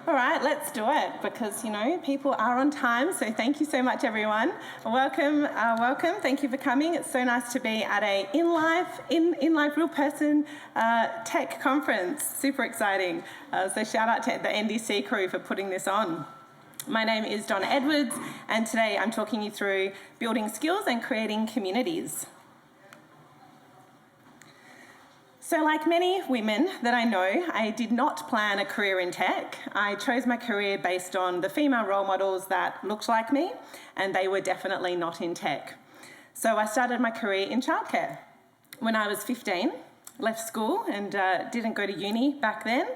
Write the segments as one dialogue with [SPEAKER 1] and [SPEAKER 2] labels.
[SPEAKER 1] All right, let's do it because, people are on time. So thank you so much, everyone. Welcome. Thank you for coming. It's so nice to be at a in-life, real person tech conference. Super exciting. So shout out to the NDC crew for putting this on. My name is Donna Edwards, and today I'm talking you through building skills and creating communities. So like many women that I know, I did not plan a career in tech. I chose my career based on the female role models that looked like me, and they were definitely not in tech. So I started my career in childcare. When I was 15, left school and didn't go to uni back then,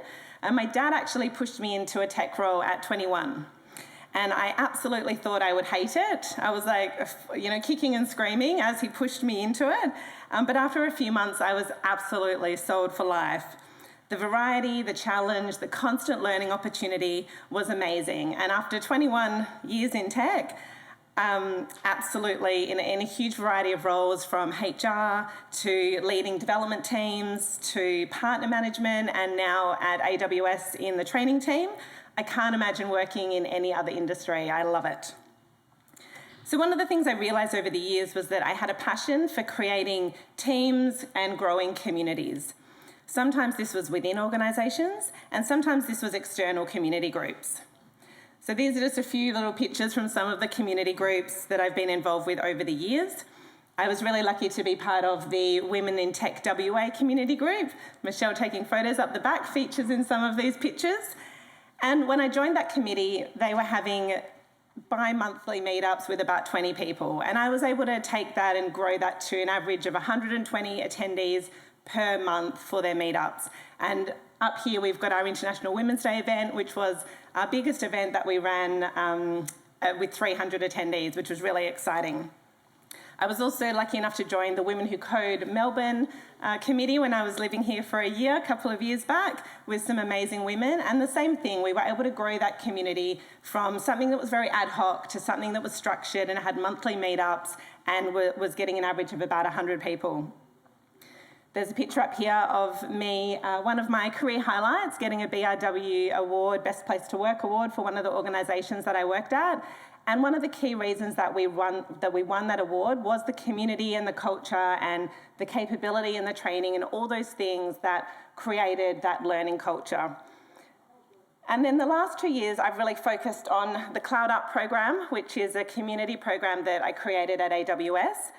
[SPEAKER 1] and my dad actually pushed me into a tech role at 21. And I absolutely thought I would hate it. I was kicking and screaming as he pushed me into it. But after a few months, I was absolutely sold for life. The variety, the challenge, the constant learning opportunity was amazing. And after 21 years in tech, absolutely in a huge variety of roles, from HR to leading development teams to partner management, and now at AWS in the training team, I can't imagine working in any other industry. I love it. So one of the things I realized over the years was that I had a passion for creating teams and growing communities. Sometimes this was within organizations, and sometimes this was external community groups. So these are just a few little pictures from some of the community groups that I've been involved with over the years. I was really lucky to be part of the Women in Tech WA community group. Michelle taking photos up the back features in some of these pictures. And when I joined that committee, they were having bi-monthly meetups with about 20 people. And I was able to take that and grow that to an average of 120 attendees per month for their meetups. And up here, we've got our International Women's Day event, which was our biggest event that we ran with 300 attendees, which was really exciting. I was also lucky enough to join the Women Who Code Melbourne committee when I was living here for a year, a couple of years back, with some amazing women. And the same thing, we were able to grow that community from something that was very ad hoc to something that was structured and had monthly meetups and was getting an average of about 100 people. There's a picture up here of me, one of my career highlights, getting a BRW award, Best Place to Work award for one of the organisations that I worked at. And one of the key reasons that we won that award was the community and the culture and the capability and the training and all those things that created that learning culture. And then the last 2 years, I've really focused on the Cloud Up program, which is a community program that I created at AWS.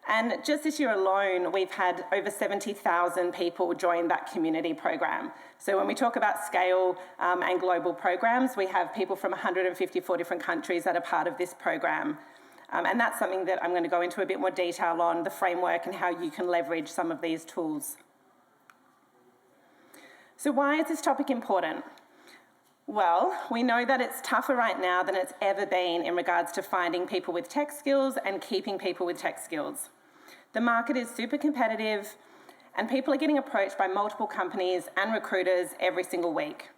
[SPEAKER 1] And just this year alone, we've had over 70,000 people join that community program. So when we talk about scale and global programs, we have people from 154 different countries that are part of this program. And that's something that I'm going to go into a bit more detail on, the framework and how you can leverage some of these tools. So why is this topic important? Well, we know that it's tougher right now than it's ever been in regards to finding people with tech skills and keeping people with tech skills. The market is super competitive, and people are getting approached by multiple companies and recruiters every single week.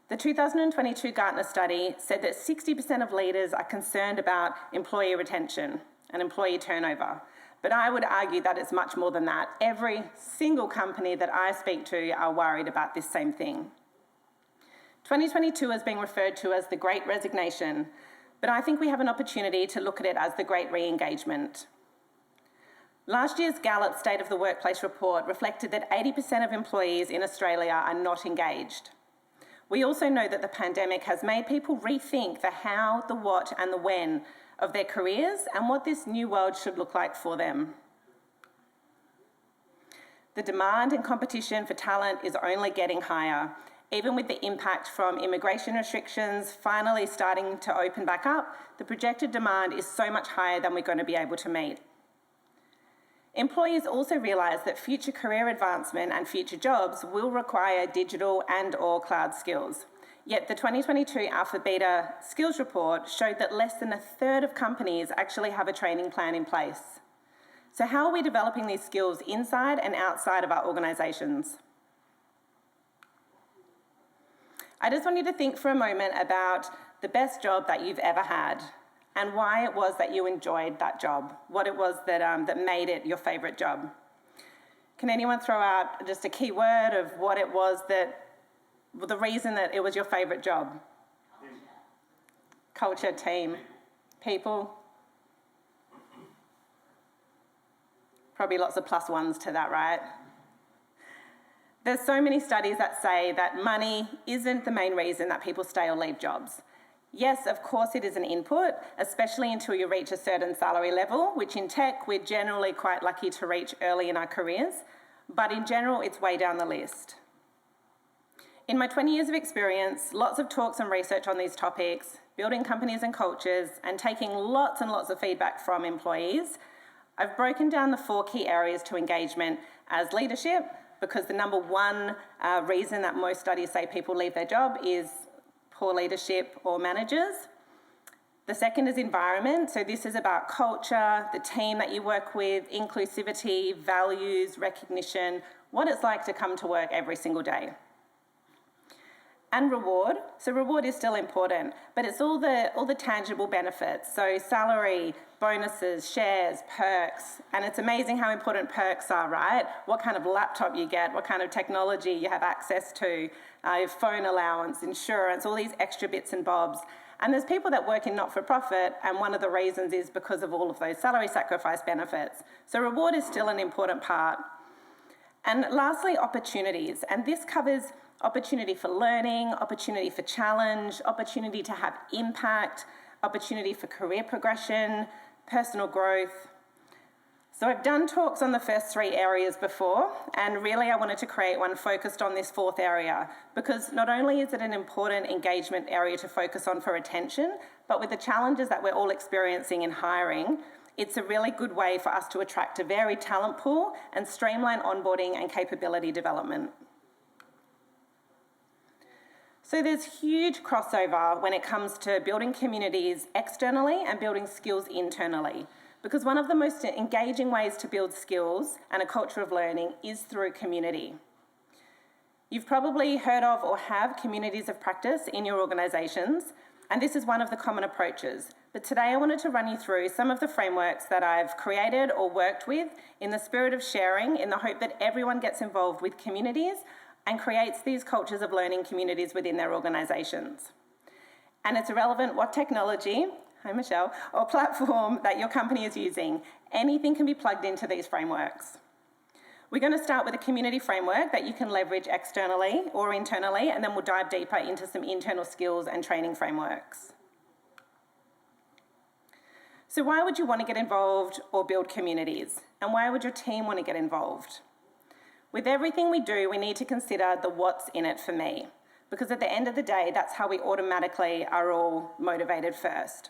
[SPEAKER 1] The 2022 Gartner study said that 60% of leaders are concerned about employee retention and employee turnover. But I would argue that it's much more than that. Every single company that I speak to are worried about this same thing. 2022 is being referred to as the Great Resignation, but I think we have an opportunity to look at it as the Great Re-engagement. Last year's Gallup State of the Workplace report reflected that 80% of employees in Australia are not engaged. We also know that the pandemic has made people rethink the how, the what, and the when of their careers and what this new world should look like for them. The demand and competition for talent is only getting higher. Even with the impact from immigration restrictions finally starting to open back up, the projected demand is so much higher than we're going to be able to meet. Employers also realise that future career advancement and future jobs will require digital and/or cloud skills. Yet the 2022 Alpha Beta Skills Report showed that less than a third of companies actually have a training plan in place. So how are we developing these skills inside and outside of our organisations? I just want you to think for a moment about the best job that you've ever had and why it was that you enjoyed that job, what it was that made it your favourite job. Can anyone throw out just a key word of what it was that the reason that it was your favourite job? Culture, team, people. Probably lots of plus ones to that, right? There's so many studies that say that money isn't the main reason that people stay or leave jobs. Yes, of course it is an input, especially until you reach a certain salary level, which in tech we're generally quite lucky to reach early in our careers, but in general it's way down the list. In my 20 years of experience, lots of talks and research on these topics, building companies and cultures, and taking lots and lots of feedback from employees, I've broken down the 4 key areas to engagement as leadership, because the number one reason that most studies say people leave their job is poor leadership or managers. The second is environment. So this is about culture, the team that you work with, inclusivity, values, recognition, what it's like to come to work every single day. And reward. So reward is still important, but it's all the tangible benefits. So salary, bonuses, shares, perks, and it's amazing how important perks are, right? What kind of laptop you get, what kind of technology you have access to, your phone allowance, insurance, all these extra bits and bobs. And there's people that work in not-for-profit, and one of the reasons is because of all of those salary sacrifice benefits. So reward is still an important part. And lastly, opportunities. And this covers opportunity for learning, opportunity for challenge, opportunity to have impact, opportunity for career progression, personal growth. So I've done talks on the first 3 areas before, and really I wanted to create one focused on this 4th area, because not only is it an important engagement area to focus on for retention, but with the challenges that we're all experiencing in hiring, it's a really good way for us to attract a varied talent pool and streamline onboarding and capability development. So there's huge crossover when it comes to building communities externally and building skills internally, because one of the most engaging ways to build skills and a culture of learning is through community. You've probably heard of or have communities of practice in your organisations, and this is one of the common approaches. But today I wanted to run you through some of the frameworks that I've created or worked with in the spirit of sharing, in the hope that everyone gets involved with communities and creates these cultures of learning communities within their organisations. And it's irrelevant what technology, hi Michelle, or platform that your company is using. Anything can be plugged into these frameworks. We're going to start with a community framework that you can leverage externally or internally, and then we'll dive deeper into some internal skills and training frameworks. So why would you want to get involved or build communities? And why would your team want to get involved? With everything we do, we need to consider the what's in it for me, because at the end of the day, that's how we automatically are all motivated first.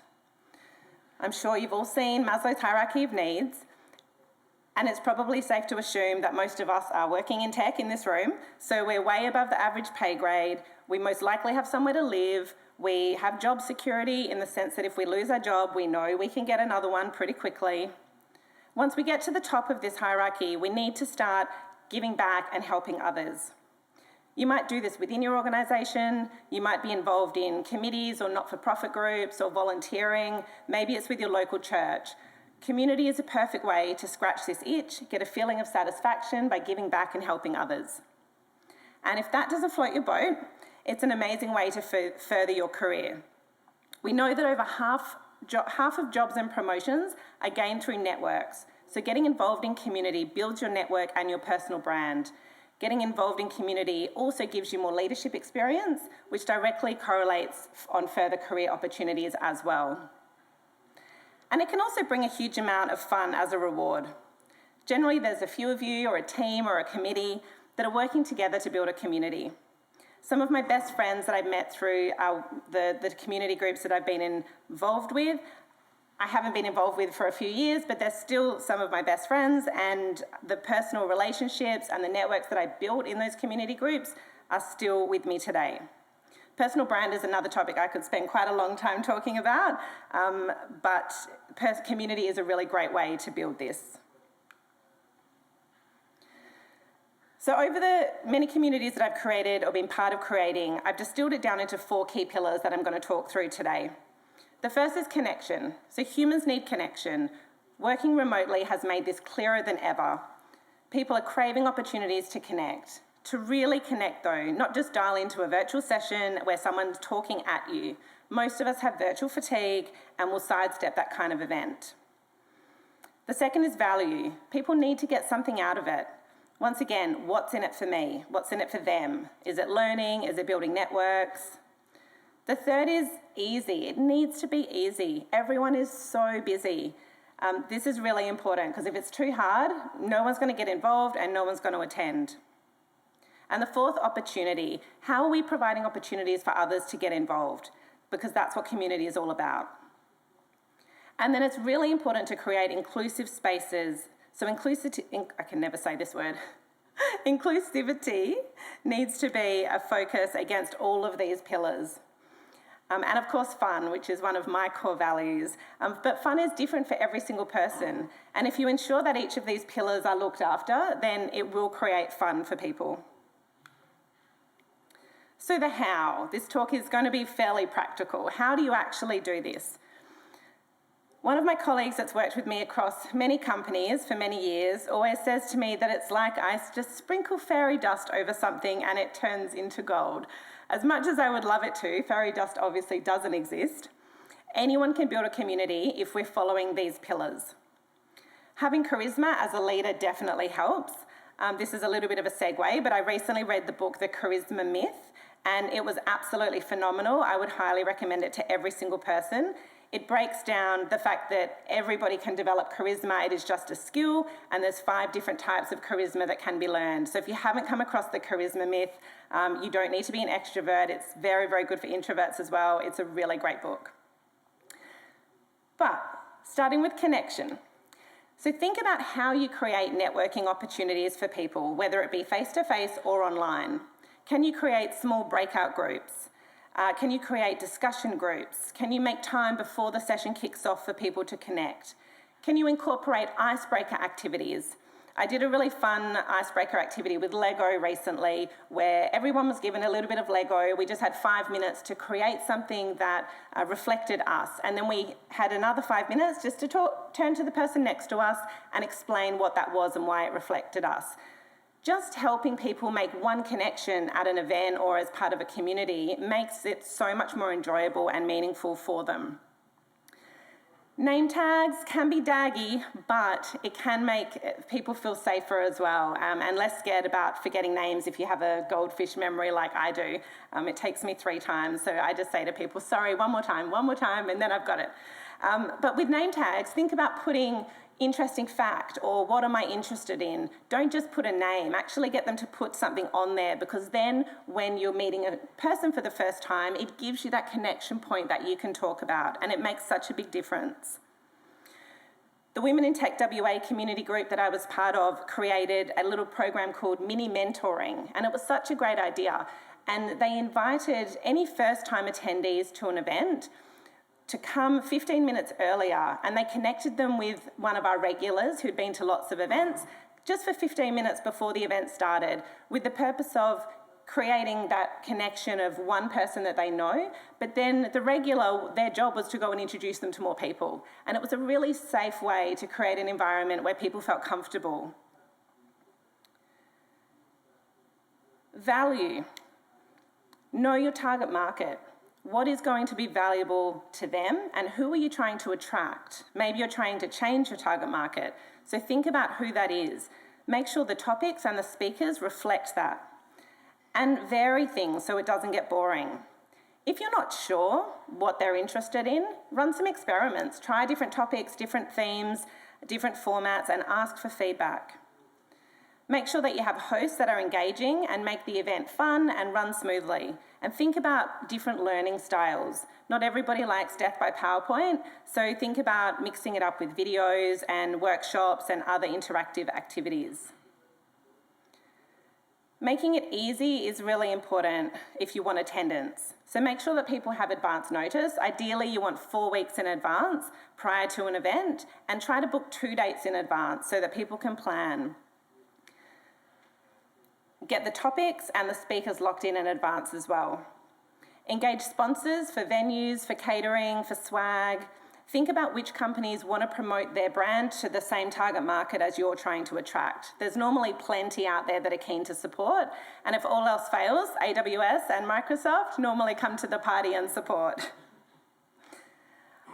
[SPEAKER 1] I'm sure you've all seen Maslow's Hierarchy of Needs, and it's probably safe to assume that most of us are working in tech in this room, so we're way above the average pay grade, we most likely have somewhere to live, we have job security in the sense that if we lose our job, we know we can get another one pretty quickly. Once we get to the top of this hierarchy, we need to start giving back and helping others. You might do this within your organisation, you might be involved in committees or not-for-profit groups or volunteering, maybe it's with your local church. Community is a perfect way to scratch this itch, get a feeling of satisfaction by giving back and helping others. And if that doesn't float your boat, it's an amazing way to further your career. We know that over half of jobs and promotions are gained through networks. So getting involved in community builds your network and your personal brand. Getting involved in community also gives you more leadership experience, which directly correlates on further career opportunities as well. And it can also bring a huge amount of fun as a reward. Generally, there's a few of you or a team or a committee that are working together to build a community. Some of my best friends that I've met through the community groups that I've been involved with, I haven't been involved with for a few years, but they're still some of my best friends, and the personal relationships and the networks that I built in those community groups are still with me today. Personal brand is another topic I could spend quite a long time talking about, but community is a really great way to build this. So over the many communities that I've created or been part of creating, I've distilled it down into 4 key pillars that I'm going to talk through today. The first is connection. So humans need connection. Working remotely has made this clearer than ever. People are craving opportunities to connect. To really connect though, not just dial into a virtual session where someone's talking at you. Most of us have virtual fatigue and will sidestep that kind of event. The second is value. People need to get something out of it. Once again, what's in it for me? What's in it for them? Is it learning? Is it building networks? The third is easy. It needs to be easy. Everyone is so busy. This is really important because if it's too hard, no one's going to get involved and no one's going to attend. And the fourth, opportunity. How are we providing opportunities for others to get involved? Because that's what community is all about. And then it's really important to create inclusive spaces. So I can never say this word. Inclusivity needs to be a focus against all of these pillars. And of course, fun, which is one of my core values. But fun is different for every single person. And if you ensure that each of these pillars are looked after, then it will create fun for people. So the how. This talk is going to be fairly practical. How do you actually do this? One of my colleagues that's worked with me across many companies for many years always says to me that it's like I just sprinkle fairy dust over something and it turns into gold. As much as I would love it to, fairy dust obviously doesn't exist. Anyone can build a community if we're following these pillars. Having charisma as a leader definitely helps. This is a little bit of a segue, but I recently read the book, The Charisma Myth, and it was absolutely phenomenal. I would highly recommend it to every single person. It breaks down the fact that everybody can develop charisma. It is just a skill, and there's 5 different types of charisma that can be learned. So if you haven't come across The Charisma Myth, you don't need to be an extrovert. It's very, very good for introverts as well. It's a really great book. But starting with connection. So think about how you create networking opportunities for people, whether it be face-to-face or online. Can you create small breakout groups? Can you create discussion groups? Can you make time before the session kicks off for people to connect? Can you incorporate icebreaker activities? I did a really fun icebreaker activity with Lego recently where everyone was given a little bit of Lego. We just had 5 minutes to create something that reflected us. And then we had another 5 minutes just to turn to the person next to us and explain what that was and why it reflected us. Just helping people make one connection at an event or as part of a community makes it so much more enjoyable and meaningful for them. Name tags can be daggy, but it can make people feel safer as well and less scared about forgetting names if you have a goldfish memory like I do. It takes me 3 times, so I just say to people, sorry, one more time, and then I've got it. But with name tags, think about putting interesting fact or what am I interested in. Don't just put a name, actually get them to put something on there, because then when you're meeting a person for the first time, it gives you that connection point that you can talk about, and it makes such a big difference. The Women in Tech WA community group that I was part of created a little program called Mini Mentoring, and it was such a great idea. And they invited any first-time attendees to an event to come 15 minutes earlier, and they connected them with one of our regulars who'd been to lots of events just for 15 minutes before the event started, with the purpose of creating that connection of one person that they know, but then the regular, their job was to go and introduce them to more people. And it was a really safe way to create an environment where people felt comfortable. Value. Know your target market. What is going to be valuable to them and who are you trying to attract? Maybe you're trying to change your target market. So think about who that is. Make sure the topics and the speakers reflect that. And vary things so it doesn't get boring. If you're not sure what they're interested in, run some experiments. Try different topics, different themes, different formats, and ask for feedback. Make sure that you have hosts that are engaging and make the event fun and run smoothly. And think about different learning styles. Not everybody likes death by PowerPoint, so think about mixing it up with videos and workshops and other interactive activities. Making it easy is really important if you want attendance. So make sure that people have advance notice. Ideally, you want 4 weeks in advance prior to an event, and try to book 2 dates in advance so that people can plan. Get the topics and the speakers locked in advance as well. Engage sponsors for venues, for catering, for swag. Think about which companies want to promote their brand to the same target market as you're trying to attract. There's normally plenty out there that are keen to support, and if all else fails, AWS and Microsoft normally come to the party and support.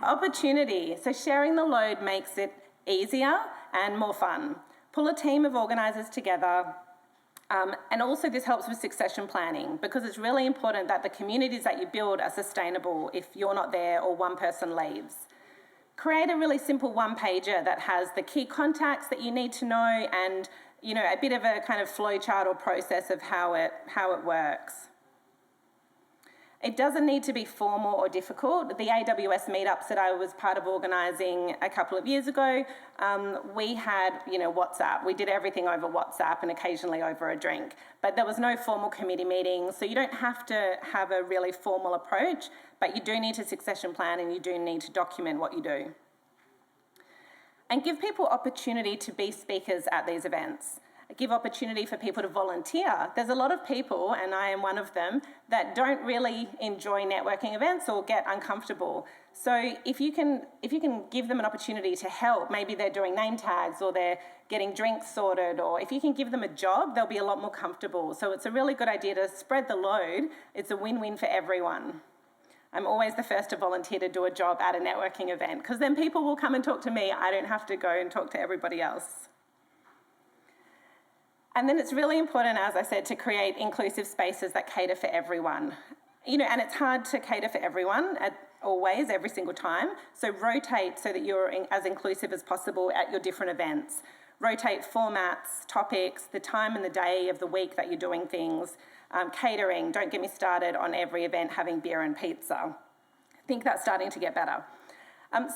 [SPEAKER 1] Opportunity. So sharing the load makes it easier and more fun. Pull a team of organisers together. And also this helps with succession planning, because it's really important that the communities that you build are sustainable if you're not there or one person leaves. Create a really simple one-pager that has the key contacts that you need to know and, you know, a bit of a kind of flowchart or process of how it works. It doesn't need to be formal or difficult. The AWS meetups that I was part of organising a couple of years ago, we had, you know, WhatsApp. We did everything over WhatsApp and occasionally over a drink. But there was no formal committee meetings, so you don't have to have a really formal approach, but you do need to succession plan and you do need to document what you do. And give people opportunity to be speakers at these events. Give opportunity for people to volunteer. There's a lot of people, and I am one of them, that don't really enjoy networking events or get uncomfortable. So if you can give them an opportunity to help, maybe they're doing name tags or they're getting drinks sorted, or if you can give them a job, they'll be a lot more comfortable. So it's a really good idea to spread the load. It's a win-win for everyone. I'm always the first to volunteer to do a job at a networking event, because then people will come and talk to me. I don't have to go and talk to everybody else. And then it's really important, as I said, to create inclusive spaces that cater for everyone. You know, and it's hard to cater for everyone always, every single time. So rotate so that you're as inclusive as possible at your different events. Rotate formats, topics, the time and the day of the week that you're doing things. Catering, don't get me started on every event having beer and pizza. I think that's starting to get better.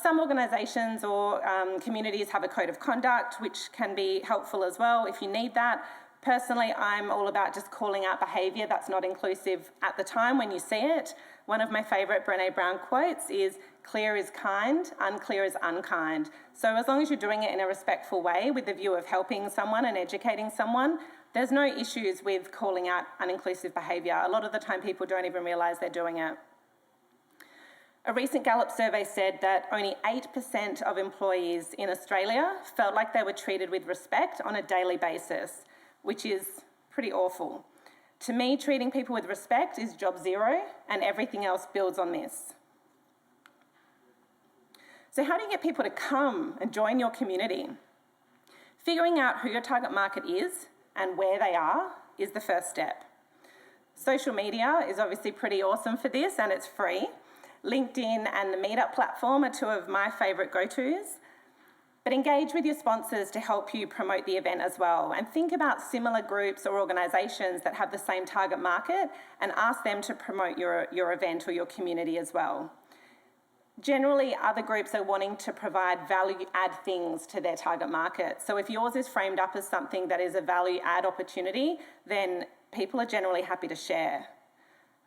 [SPEAKER 1] Some organisations or communities have a code of conduct, which can be helpful as well if you need that. Personally, I'm all about just calling out behaviour that's not inclusive at the time when you see it. One of my favourite Brené Brown quotes is, "Clear is kind, unclear is unkind." So as long as you're doing it in a respectful way with the view of helping someone and educating someone, there's no issues with calling out uninclusive behaviour. A lot of the time people don't even realise they're doing it. A recent Gallup survey said that only 8% of employees in Australia felt like they were treated with respect on a daily basis, which is pretty awful. To me, treating people with respect is job zero, and everything else builds on this. So how do you get people to come and join your community? Figuring out who your target market is and where they are is the first step. Social media is obviously pretty awesome for this, and it's free. LinkedIn and the Meetup platform are two of my favourite go-tos. But engage with your sponsors to help you promote the event as well, and think about similar groups or organisations that have the same target market and ask them to promote your event or your community as well. Generally, other groups are wanting to provide value-add things to their target market. So if yours is framed up as something that is a value-add opportunity, then people are generally happy to share.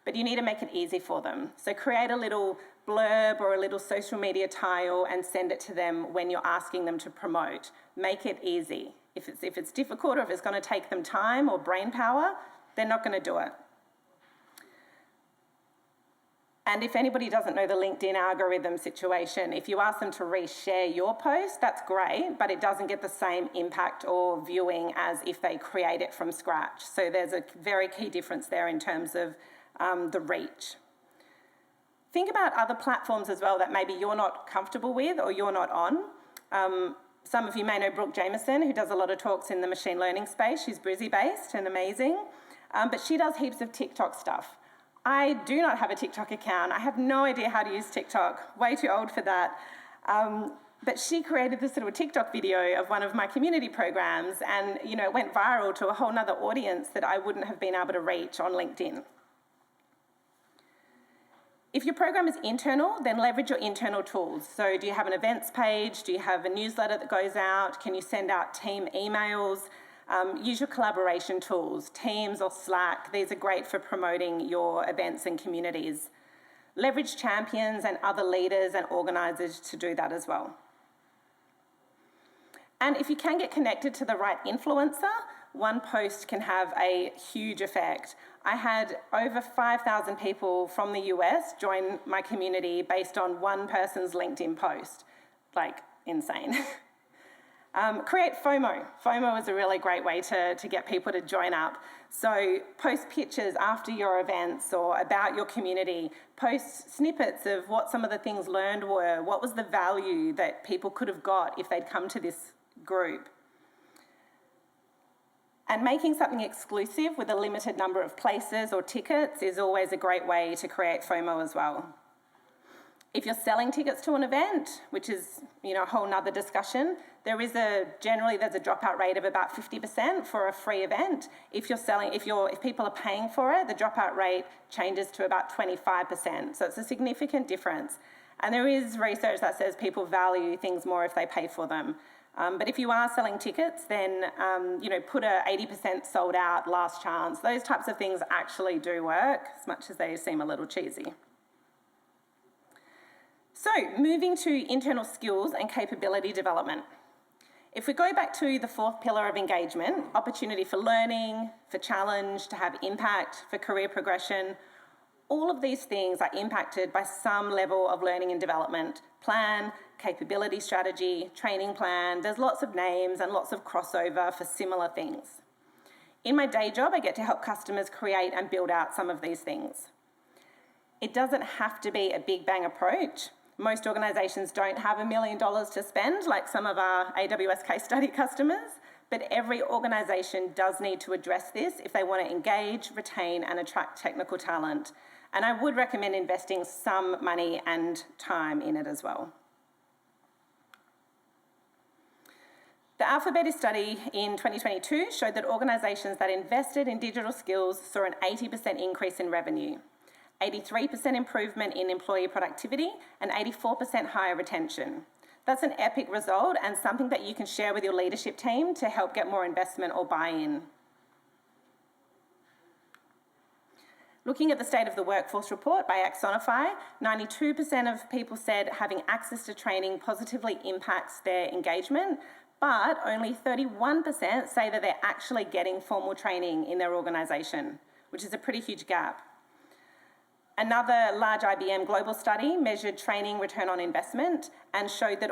[SPEAKER 1] But you need to make it easy for them. So create a little blurb or a little social media tile and send it to them when you're asking them to promote. Make it easy. If it's difficult or if it's going to take them time or brain power, they're not going to do it. And if anybody doesn't know the LinkedIn algorithm situation, if you ask them to reshare your post, that's great, but it doesn't get the same impact or viewing as if they create it from scratch. So there's a very key difference there in terms of the reach. Think about other platforms as well that maybe you're not comfortable with or you're not on. Some of you may know Brooke Jameson, who does a lot of talks in the machine learning space. She's Brizzy-based and amazing, but she does heaps of TikTok stuff. I do not have a TikTok account. I have no idea how to use TikTok. Way too old for that. But she created this little TikTok video of one of my community programs, and it went viral to a whole nother audience that I wouldn't have been able to reach on LinkedIn. If your program is internal, then leverage your internal tools. So do you have an events page? Do you have a newsletter that goes out? Can you send out team emails? Use your collaboration tools, Teams or Slack. These are great for promoting your events and communities. Leverage champions and other leaders and organisers to do that as well. And if you can get connected to the right influencer, one post can have a huge effect. I had over 5,000 people from the US join my community based on one person's LinkedIn post. Like, insane. Create FOMO. FOMO is a really great way to get people to join up. So post pictures after your events or about your community. Post snippets of what some of the things learned were. What was the value that people could have got if they'd come to this group? And making something exclusive with a limited number of places or tickets is always a great way to create FOMO as well. If you're selling tickets to an event, which is a whole nother discussion, generally there's a dropout rate of about 50% for a free event. If people are paying for it, the dropout rate changes to about 25%. So it's a significant difference. And there is research that says people value things more if they pay for them. But if you are selling tickets, then put a 80% sold out, last chance. Those types of things actually do work, as much as they seem a little cheesy. So, moving to internal skills and capability development. If we go back to the fourth pillar of engagement, opportunity for learning, for challenge, to have impact, for career progression, all of these things are impacted by some level of learning and development plan, capability strategy, training plan. There's lots of names and lots of crossover for similar things. In my day job, I get to help customers create and build out some of these things. It doesn't have to be a big bang approach. Most organisations don't have $1 million to spend, like some of our AWS case study customers, but every organisation does need to address this if they want to engage, retain and attract technical talent. And I would recommend investing some money and time in it as well. The Alphabet study in 2022 showed that organisations that invested in digital skills saw an 80% increase in revenue, 83% improvement in employee productivity, and 84% higher retention. That's an epic result and something that you can share with your leadership team to help get more investment or buy-in. Looking at the State of the Workforce report by Axonify, 92% of people said having access to training positively impacts their engagement, but only 31% say that they're actually getting formal training in their organisation, which is a pretty huge gap. Another large IBM global study measured training return on investment and showed that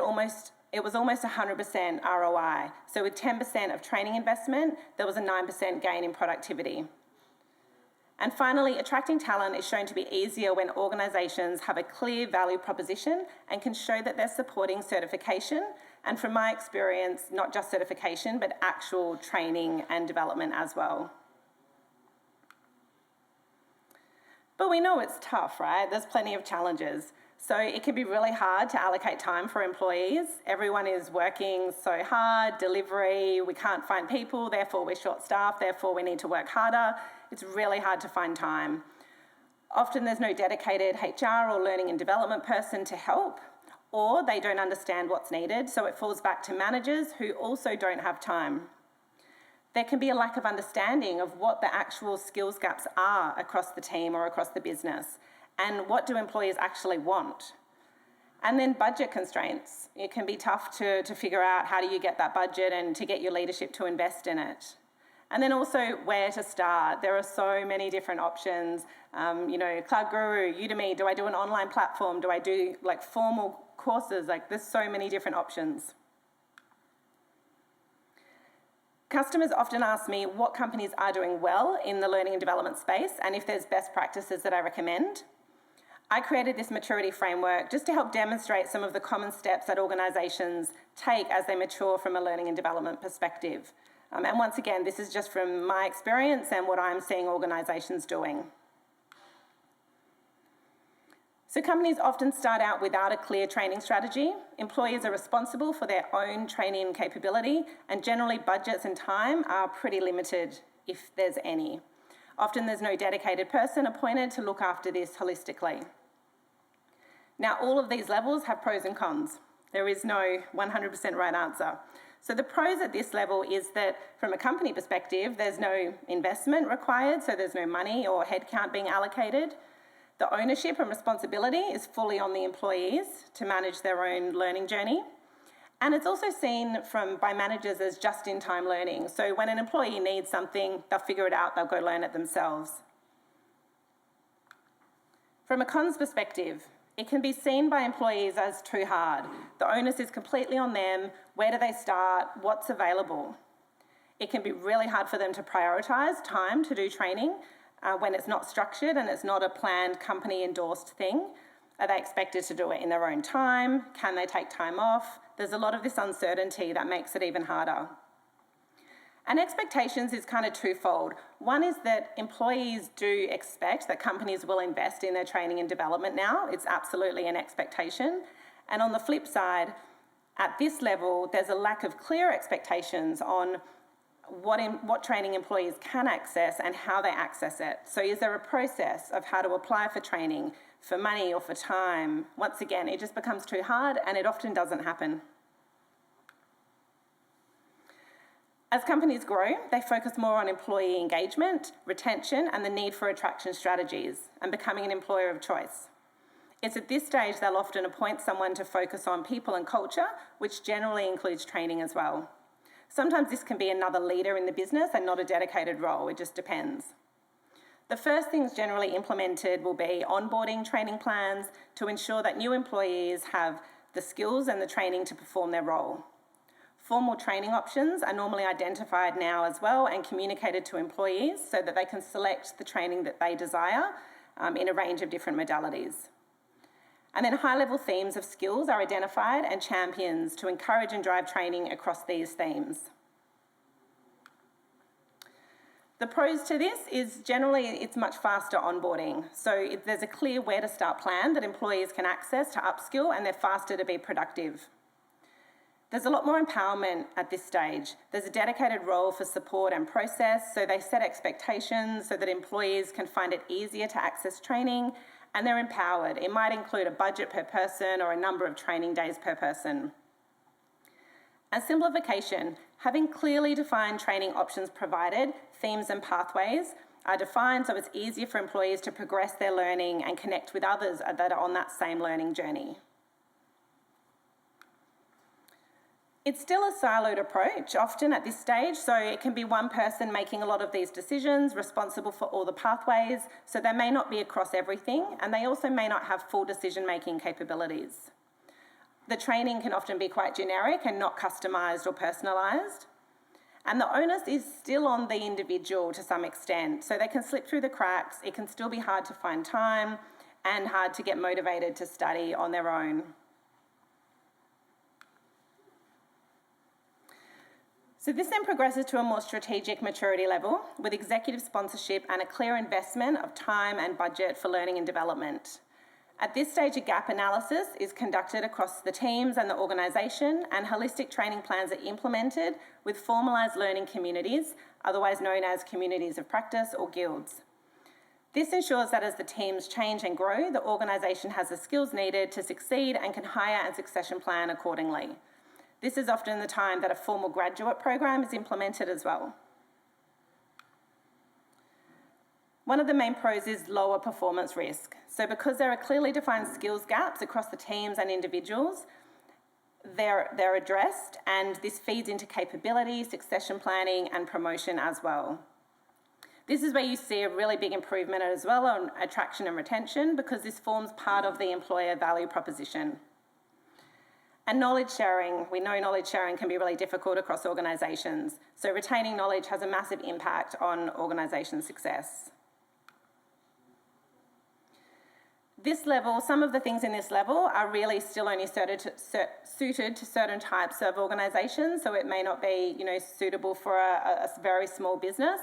[SPEAKER 1] it was almost 100% ROI. So with 10% of training investment, there was a 9% gain in productivity. And finally, attracting talent is shown to be easier when organisations have a clear value proposition and can show that they're supporting certification. And from my experience, not just certification, but actual training and development as well. But we know it's tough, right? There's plenty of challenges. So it can be really hard to allocate time for employees. Everyone is working so hard, delivery, we can't find people, therefore we're short-staffed, therefore we need to work harder. It's really hard to find time. Often there's no dedicated HR or learning and development person to help, or they don't understand what's needed, so it falls back to managers who also don't have time. There can be a lack of understanding of what the actual skills gaps are across the team or across the business, and what do employees actually want. And then budget constraints. It can be tough to figure out how do you get that budget and to get your leadership to invest in it. And then also where to start. There are so many different options. Cloud Guru, Udemy, do I do an online platform? Do I do formal courses? There's so many different options. Customers often ask me what companies are doing well in the learning and development space and if there's best practices that I recommend. I created this maturity framework just to help demonstrate some of the common steps that organisations take as they mature from a learning and development perspective. And once again, this is just from my experience and what I'm seeing organisations doing. So companies often start out without a clear training strategy. Employees are responsible for their own training capability, and generally budgets and time are pretty limited, if there's any. Often there's no dedicated person appointed to look after this holistically. Now, all of these levels have pros and cons. There is no 100% right answer. So the pros at this level is that from a company perspective, there's no investment required, so there's no money or headcount being allocated. The ownership and responsibility is fully on the employees to manage their own learning journey. And it's also seen by managers as just-in-time learning. So when an employee needs something, they'll figure it out, they'll go learn it themselves. From a cons perspective, it can be seen by employees as too hard. The onus is completely on them. Where do they start? What's available? It can be really hard for them to prioritise time to do training when it's not structured and it's not a planned company-endorsed thing. Are they expected to do it in their own time? Can they take time off? There's a lot of this uncertainty that makes it even harder. And expectations is kind of twofold. One is that employees do expect that companies will invest in their training and development now. It's absolutely an expectation. And on the flip side, at this level, there's a lack of clear expectations on what training employees can access and how they access it. So is there a process of how to apply for training, for money or for time? Once again, it just becomes too hard and it often doesn't happen. As companies grow, they focus more on employee engagement, retention, and the need for attraction strategies and becoming an employer of choice. It's at this stage they'll often appoint someone to focus on people and culture, which generally includes training as well. Sometimes this can be another leader in the business and not a dedicated role, it just depends. The first things generally implemented will be onboarding training plans to ensure that new employees have the skills and the training to perform their role. Formal training options are normally identified now as well and communicated to employees so that they can select the training that they desire in a range of different modalities. And then high-level themes of skills are identified and champions to encourage and drive training across these themes. The pros to this is generally it's much faster onboarding. So there's a clear where to start plan that employees can access to upskill and they're faster to be productive. There's a lot more empowerment at this stage. There's a dedicated role for support and process, so they set expectations so that employees can find it easier to access training, and they're empowered. It might include a budget per person or a number of training days per person. And simplification, having clearly defined training options provided, themes and pathways are defined so it's easier for employees to progress their learning and connect with others that are on that same learning journey. It's still a siloed approach, often at this stage, so it can be one person making a lot of these decisions, responsible for all the pathways, so they may not be across everything, and they also may not have full decision-making capabilities. The training can often be quite generic and not customised or personalised, and the onus is still on the individual to some extent, so they can slip through the cracks, it can still be hard to find time, and hard to get motivated to study on their own. So this then progresses to a more strategic maturity level with executive sponsorship and a clear investment of time and budget for learning and development. At this stage, a gap analysis is conducted across the teams and the organisation, and holistic training plans are implemented with formalised learning communities, otherwise known as communities of practice or guilds. This ensures that as the teams change and grow, the organisation has the skills needed to succeed and can hire and succession plan accordingly. This is often the time that a formal graduate program is implemented as well. One of the main pros is lower performance risk. So because there are clearly defined skills gaps across the teams and individuals, they're addressed, and this feeds into capability, succession planning, and promotion as well. This is where you see a really big improvement as well on attraction and retention, because this forms part of the employer value proposition. And knowledge sharing, we know knowledge sharing can be really difficult across organisations, so retaining knowledge has a massive impact on organisation success. This level, some of the things in this level are really still only suited to certain types of organisations, so it may not be suitable for a very small business.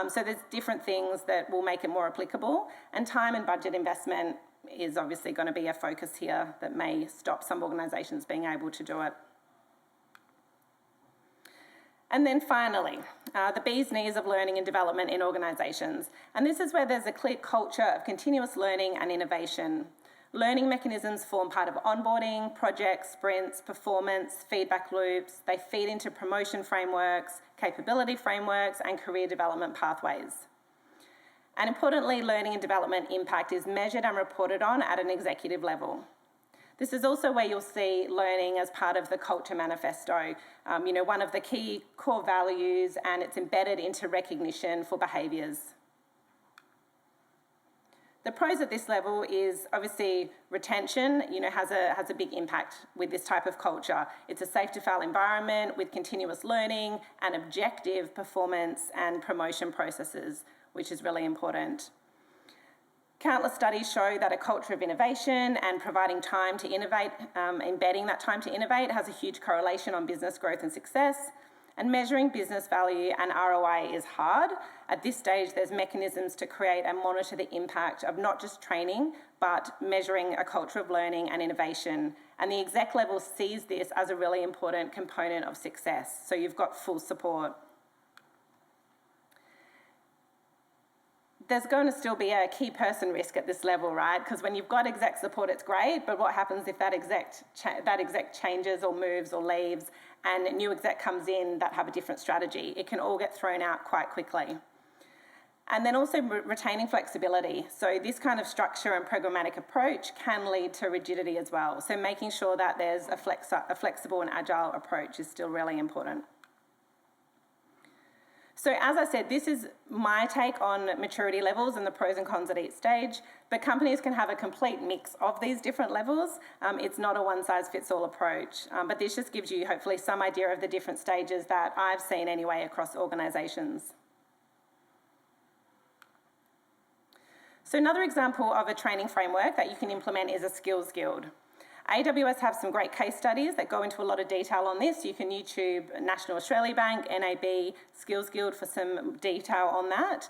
[SPEAKER 1] So there's different things that will make it more applicable, and time and budget investment is obviously going to be a focus here that may stop some organisations being able to do it. And then finally, the bee's knees of learning and development in organisations. And this is where there's a clear culture of continuous learning and innovation. Learning mechanisms form part of onboarding, projects, sprints, performance, feedback loops. They feed into promotion frameworks, capability frameworks, and career development pathways. And importantly, learning and development impact is measured and reported on at an executive level. This is also where you'll see learning as part of the culture manifesto, one of the key core values, and it's embedded into recognition for behaviours. The pros at this level is obviously retention, has a big impact with this type of culture. It's a safe to fail environment with continuous learning and objective performance and promotion processes, which is really important. Countless studies show that a culture of innovation and providing time to innovate, embedding that time to innovate, has a huge correlation on business growth and success. And measuring business value and ROI is hard. At this stage, there's mechanisms to create and monitor the impact of not just training, but measuring a culture of learning and innovation. And the exec level sees this as a really important component of success. So you've got full support. There's going to still be a key person risk at this level, right? Because when you've got exec support, it's great, but what happens if that exec changes or moves or leaves and a new exec comes in that have a different strategy? It can all get thrown out quite quickly. And then also retaining flexibility. So this kind of structure and programmatic approach can lead to rigidity as well. So making sure that there's a flexible and agile approach is still really important. So as I said, this is my take on maturity levels and the pros and cons at each stage, but companies can have a complete mix of these different levels. It's not a one-size-fits-all approach, but this just gives you hopefully some idea of the different stages that I've seen anyway across organisations. So another example of a training framework that you can implement is a skills guild. AWS have some great case studies that go into a lot of detail on this. You can YouTube National Australia Bank, NAB, Skills Guild for some detail on that.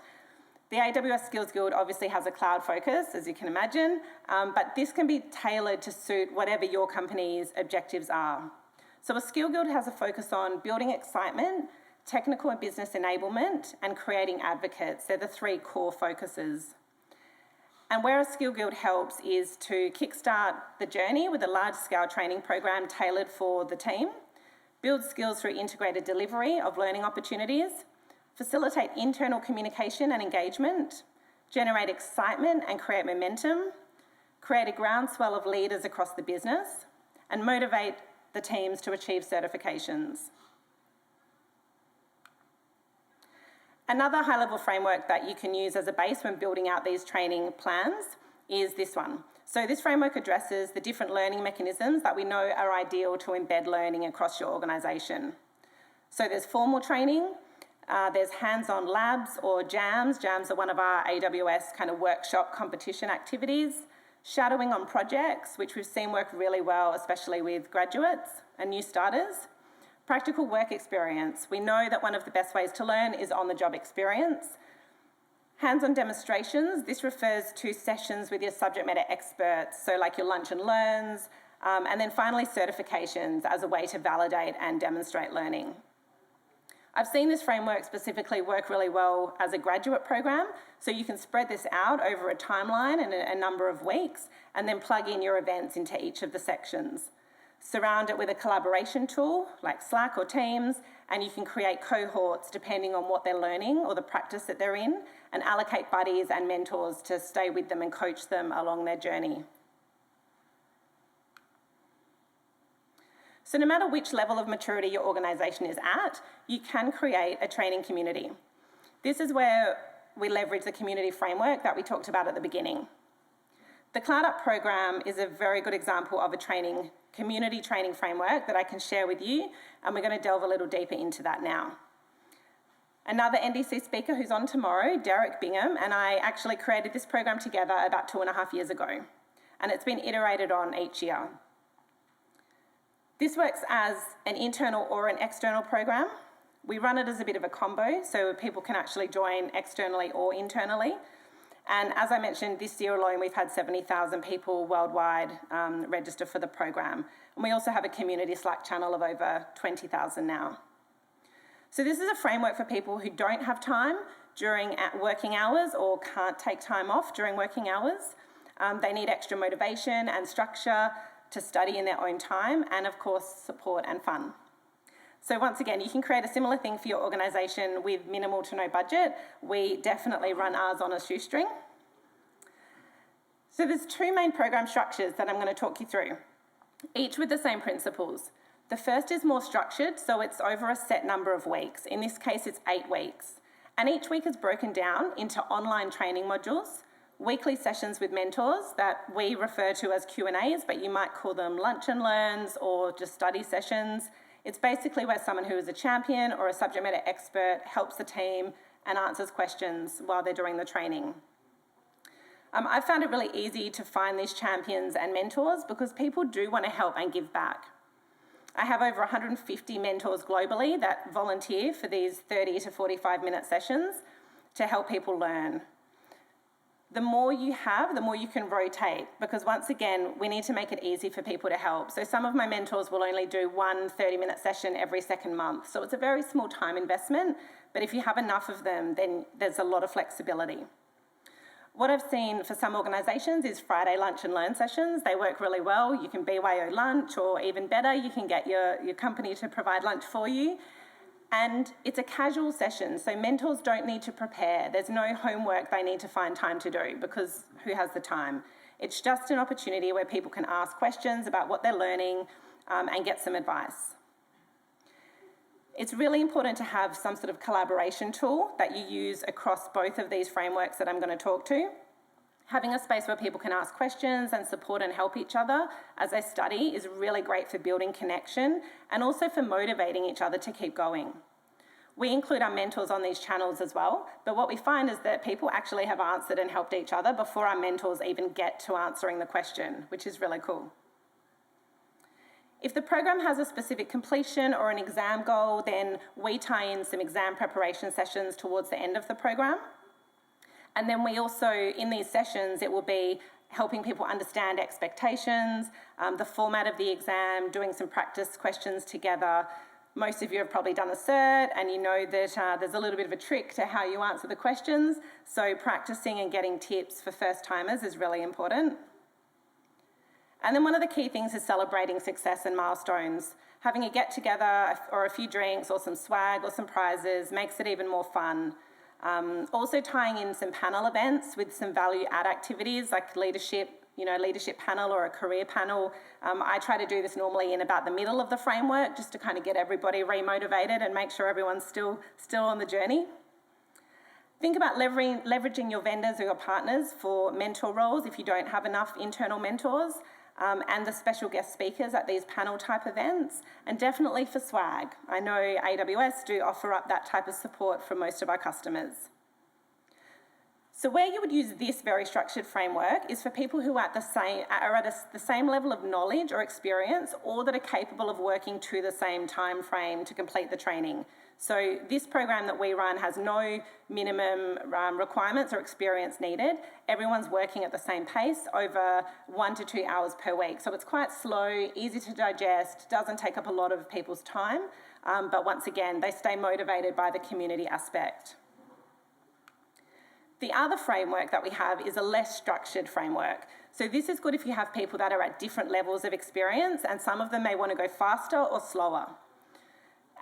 [SPEAKER 1] The AWS Skills Guild obviously has a cloud focus, as you can imagine, but this can be tailored to suit whatever your company's objectives are. So a Skill Guild has a focus on building excitement, technical and business enablement, and creating advocates. They're the three core focuses. And where a Skill Guild helps is to kickstart the journey with a large-scale training program tailored for the team, build skills through integrated delivery of learning opportunities, facilitate internal communication and engagement, generate excitement and create momentum, create a groundswell of leaders across the business, and motivate the teams to achieve certifications. Another high-level framework that you can use as a base when building out these training plans is this one. So this framework addresses the different learning mechanisms that we know are ideal to embed learning across your organisation. So there's formal training, there's hands-on labs or jams. Jams are one of our AWS kind of workshop competition activities. Shadowing on projects, which we've seen work really well, especially with graduates and new starters. Practical work experience. We know that one of the best ways to learn is on-the-job experience. Hands-on demonstrations. This refers to sessions with your subject matter experts, so like your lunch and learns. And then finally, certifications as a way to validate and demonstrate learning. I've seen this framework specifically work really well as a graduate program, so you can spread this out over a timeline and a number of weeks, and then plug in your events into each of the sections. Surround it with a collaboration tool like Slack or Teams, and you can create cohorts depending on what they're learning or the practice that they're in, and allocate buddies and mentors to stay with them and coach them along their journey. So no matter which level of maturity your organisation is at, you can create a training community. This is where we leverage the community framework that we talked about at the beginning. The Cloud Up program is a very good example of a community training framework that I can share with you, and we're going to delve a little deeper into that now. Another NDC speaker who's on tomorrow, Derek Bingham, and I actually created this program together about 2.5 years ago, and it's been iterated on each year. This works as an internal or an external program. We run it as a bit of a combo, so people can actually join externally or internally. And as I mentioned, this year alone, we've had 70,000 people worldwide register for the program. And we also have a community Slack channel of over 20,000 now. So this is a framework for people who don't have time during working hours or can't take time off during working hours. They need extra motivation and structure to study in their own time, and of course, support and fun. So once again, you can create a similar thing for your organisation with minimal to no budget. We definitely run ours on a shoestring. So there's two main program structures that I'm going to talk you through. each with the same principles. The first is more structured, so it's over a set number of weeks. In this case, it's 8 weeks. And each week is broken down into online training modules, weekly sessions with mentors that we refer to as Q&As, but you might call them lunch and learns or just study sessions. It's basically where someone who is a champion or a subject matter expert helps the team and answers questions while they're doing the training. I found it really easy to find these champions and mentors because people do want to help and give back. I have over 150 mentors globally that volunteer for these 30 to 45-minute sessions to help people learn. The more you have, the more you can rotate, because once again, we need to make it easy for people to help. So some of my mentors will only do one 30-minute session every second month. So it's a very small time investment, but if you have enough of them, then there's a lot of flexibility. What I've seen for some organisations is Friday lunch and learn sessions. They work really well. You can BYO lunch, or even better, you can get your company to provide lunch for you. And it's a casual session, so mentors don't need to prepare. There's no homework they need to find time to do, because who has the time? It's just an opportunity where people can ask questions about what they're learning and get some advice. It's really important to have some sort of collaboration tool that you use across both of these frameworks that I'm going to talk to. Having a space where people can ask questions and support and help each other as they study is really great for building connection and also for motivating each other to keep going. We include our mentors on these channels as well, but what we find is that people actually have answered and helped each other before our mentors even get to answering the question, which is really cool. If the program has a specific completion or an exam goal, then we tie in some exam preparation sessions towards the end of the program. And then we also, in these sessions, it will be helping people understand expectations, the format of the exam, doing some practice questions together. Most of you have probably done a cert and you know that there's a little bit of a trick to how you answer the questions. So practicing and getting tips for first timers is really important. And then one of the key things is celebrating success and milestones. Having a get together or a few drinks or some swag or some prizes makes it even more fun. Also tying in some panel events with some value add activities like leadership panel or a career panel. I try to do this normally in about the middle of the framework just to kind of get everybody remotivated and make sure everyone's still on the journey. Think about leveraging your vendors or your partners for mentor roles if you don't have enough internal mentors, and the special guest speakers at these panel type events, and definitely for swag. I know AWS do offer up that type of support for most of our customers. So where you would use this very structured framework is for people who are at the same level of knowledge or experience, or that are capable of working to the same time frame to complete the training. So this program that we run has no minimum requirements or experience needed. Everyone's working at the same pace over 1 to 2 hours per week. So it's quite slow, easy to digest, doesn't take up a lot of people's time, but once again, they stay motivated by the community aspect. The other framework that we have is a less structured framework. So this is good if you have people that are at different levels of experience, and some of them may want to go faster or slower.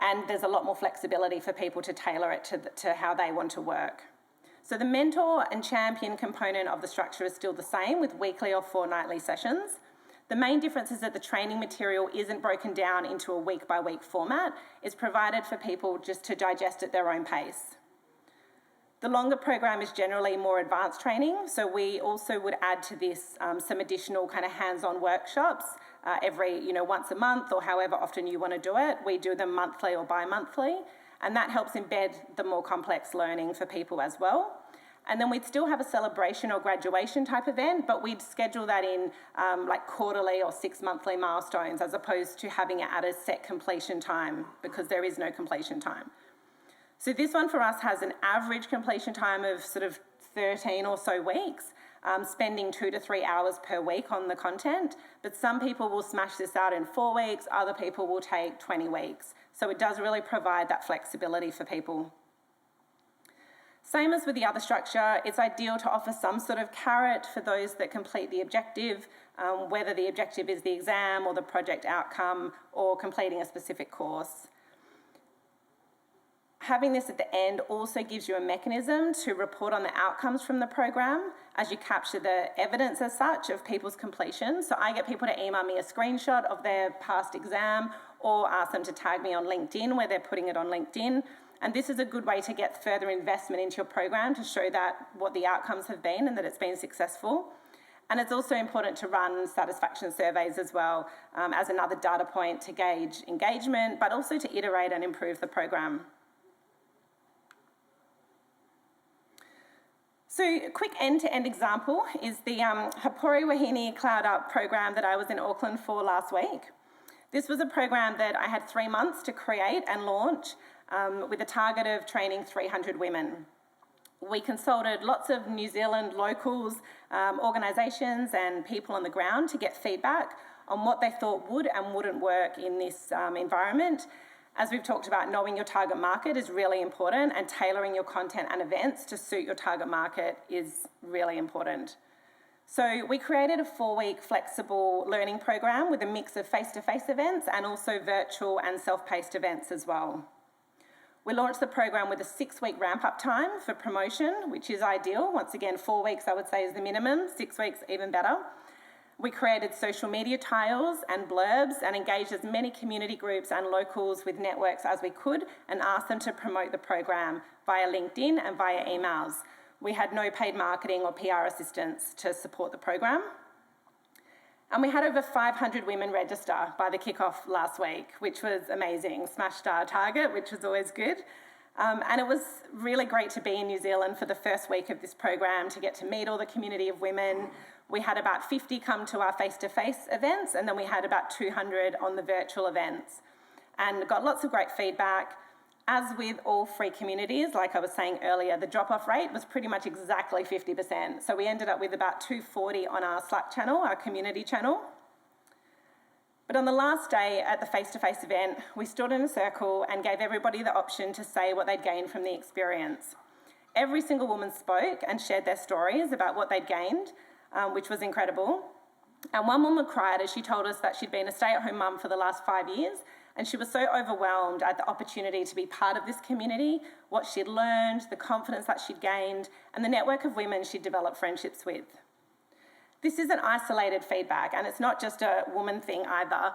[SPEAKER 1] And there's a lot more flexibility for people to tailor it to how they want to work. So the mentor and champion component of the structure is still the same with weekly or fortnightly sessions. The main difference is that the training material isn't broken down into a week-by-week format. It's provided for people just to digest at their own pace. The longer program is generally more advanced training, so we also would add to this some additional kind of hands-on workshops once a month or however often you want to do it. We do them monthly or bi-monthly, and that helps embed the more complex learning for people as well. And then we'd still have a celebration or graduation type event, but we'd schedule that in like quarterly or 6-monthly milestones, as opposed to having it at a set completion time, because there is no completion time. So this one for us has an average completion time of sort of 13 or so weeks, spending 2 to 3 hours per week on the content. But some people will smash this out in 4 weeks, other people will take 20 weeks. So it does really provide that flexibility for people. Same as with the other structure, it's ideal to offer some sort of carrot for those that complete the objective, whether the objective is the exam or the project outcome or completing a specific course. Having this at the end also gives you a mechanism to report on the outcomes from the program as you capture the evidence as such of people's completion. So I get people to email me a screenshot of their past exam or ask them to tag me on LinkedIn where they're putting it on LinkedIn. And this is a good way to get further investment into your program to show that what the outcomes have been and that it's been successful. And it's also important to run satisfaction surveys as well as another data point to gauge engagement, but also to iterate and improve the program. So a quick end-to-end example is the Hapori Wahine Cloud Up program that I was in Auckland for last week. This was a program that I had 3 months to create and launch with a target of training 300 women. We consulted lots of New Zealand locals, organisations and people on the ground to get feedback on what they thought would and wouldn't work in this environment. As we've talked about, knowing your target market is really important, and tailoring your content and events to suit your target market is really important. So we created a 4-week flexible learning program with a mix of face-to-face events and also virtual and self-paced events as well. We launched the program with a 6-week ramp-up time for promotion, which is ideal. Once again, 4 weeks I would say is the minimum, 6 weeks even better. We created social media tiles and blurbs and engaged as many community groups and locals with networks as we could and asked them to promote the program via LinkedIn and via emails. We had no paid marketing or PR assistance to support the program. And we had over 500 women register by the kickoff last week, which was amazing. Smashed our target, which was always good. And it was really great to be in New Zealand for the first week of this program, to get to meet all the community of women. We had about 50 come to our face-to-face events, and then we had about 200 on the virtual events, and got lots of great feedback. As with all free communities, like I was saying earlier, the drop-off rate was pretty much exactly 50%. So we ended up with about 240 on our Slack channel, our community channel. But on the last day at the face-to-face event, we stood in a circle and gave everybody the option to say what they'd gained from the experience. Every single woman spoke and shared their stories about what they'd gained, which was incredible. And one woman cried as she told us that she'd been a stay-at-home mum for the last 5 years, and she was so overwhelmed at the opportunity to be part of this community, what she'd learned, the confidence that she'd gained, and the network of women she'd developed friendships with. This isn't isolated feedback, and it's not just a woman thing either.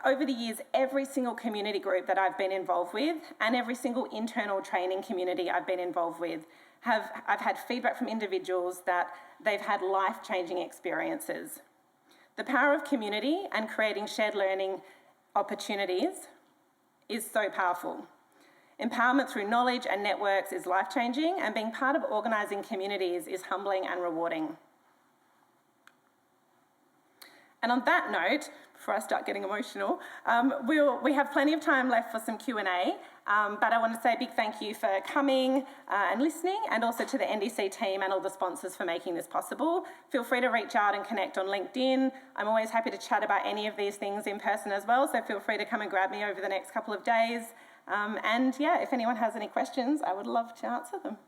[SPEAKER 1] Over the years, every single community group that I've been involved with and every single internal training community I've been involved with, I've had feedback from individuals that they've had life-changing experiences. The power of community and creating shared learning opportunities is so powerful. Empowerment through knowledge and networks is life-changing, and being part of organising communities is humbling and rewarding. And on that note, before I start getting emotional, we have plenty of time left for some Q&A, but I want to say a big thank you for coming and listening, and also to the NDC team and all the sponsors for making this possible. Feel free to reach out and connect on LinkedIn. I'm always happy to chat about any of these things in person as well, so feel free to come and grab me over the next couple of days. And yeah, if anyone has any questions, I would love to answer them.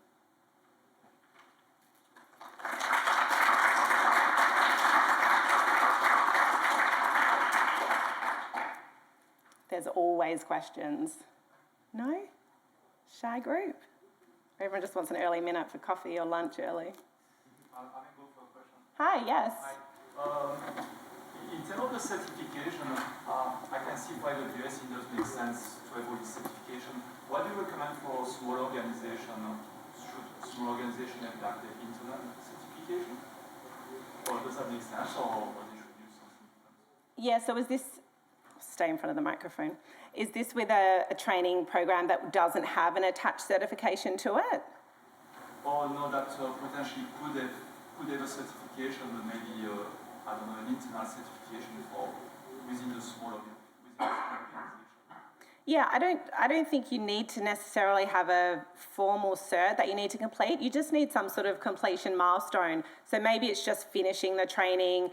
[SPEAKER 1] There's always questions. No? Shy group? Everyone just wants an early minute for coffee or lunch early.
[SPEAKER 2] I can go for a question.
[SPEAKER 1] Hi, yes.
[SPEAKER 2] Hi. In terms of the certification, I can see why the US it does make sense to have all this certification. What do you recommend for a small organization? Should small organization have like the internal certification? Or does that make sense, or they should use something different?
[SPEAKER 1] Yeah, so is this, stay in front of the microphone, is this with a training program that doesn't have an attached certification to it?
[SPEAKER 2] Or no, that potentially could have a certification, but maybe I don't know, an internal certification for within the small organization.
[SPEAKER 1] Yeah, I don't think you need to necessarily have a formal cert that you need to complete. You just need some sort of completion milestone. So maybe it's just finishing the training,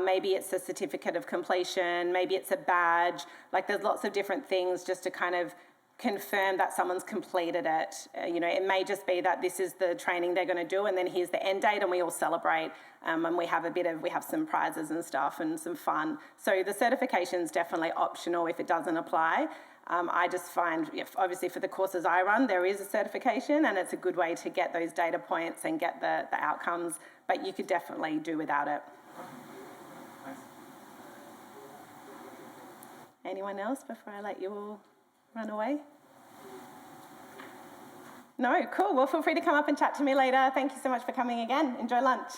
[SPEAKER 1] maybe it's a certificate of completion, maybe it's a badge. Like there's lots of different things just to kind of confirm that someone's completed it. It may just be that this is the training they're going to do, and then here's the end date, and we all celebrate, and we have some prizes and stuff and some fun. So the certification's definitely optional if it doesn't apply. I just find, obviously for the courses I run, there is a certification and it's a good way to get those data points and get the outcomes, but you could definitely do without it.
[SPEAKER 2] Thanks.
[SPEAKER 1] Anyone else before I let you all run away? No, cool. Well, feel free to come up and chat to me later. Thank you so much for coming again. Enjoy lunch.